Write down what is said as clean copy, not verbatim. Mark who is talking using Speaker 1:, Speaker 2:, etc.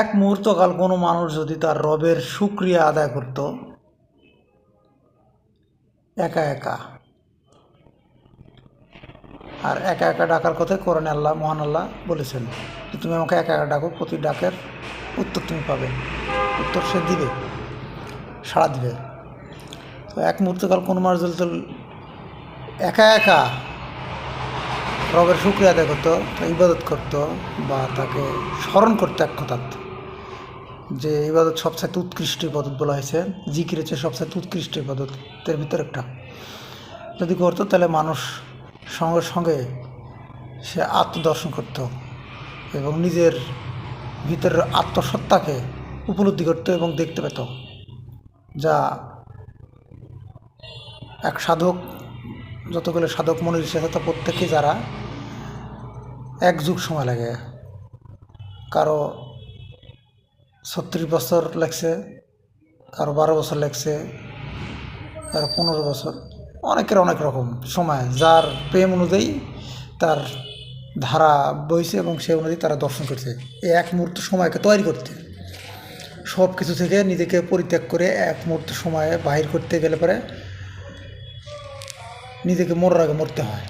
Speaker 1: এক মুহূর্তকাল কোনো মানুষ যদি তার রবের শুকরিয়া আদায় করত একা একা, আর একা একা ডাকার কথাই কোরআনে আল্লাহ, মহান আল্লাহ বলেছেন যে তুমি আমাকে একা একা ডাকো, প্রতি ডাকের উত্তর তুমি পাবে, উত্তর সে দিবে, সাড়া দিবে। তো এক মুহূর্তকাল কোনো মানুষ যদি একা একা রবের শুকরিয়া আদায় করতো, ইবাদত করতো, বা তাকে স্মরণ করতো এক কথা, যে ইবাদত সবচাইতে উৎকৃষ্ট ইবাদত বলা হয়েছে, জিকির হচ্ছে সবচাইতে উৎকৃষ্ট ইবাদতের ভিতরে একটা, যদি করতো তাহলে মানুষ সঙ্গে সঙ্গে সে আত্মদর্শন করত এবং নিজের ভিতরের আত্মসত্তাকে উপলব্ধি করত এবং দেখতে পেত, যা এক সাধক, যতগুলো সাধক মনির সে হয়তো প্রত্যেকেই যারা এক যুগ সময় লাগে, কারো 36 বছর লাগছে, কারো 12 বছর লাগছে, কারো 15 বছর, অনেকের অনেক রকম সময়, যার প্রেম অনুযায়ী তার ধারা বইছে এবং সে অনুযায়ী তারা দর্শন করছে। এই এক মুহূর্ত সময়কে তৈরি করতে, সব কিছু থেকে নিজেকে পরিত্যাগ করে এক মুহূর্ত সময়ে বাহির করতে গেলে পরে নিজেকে মরার আগে মরতে হয়।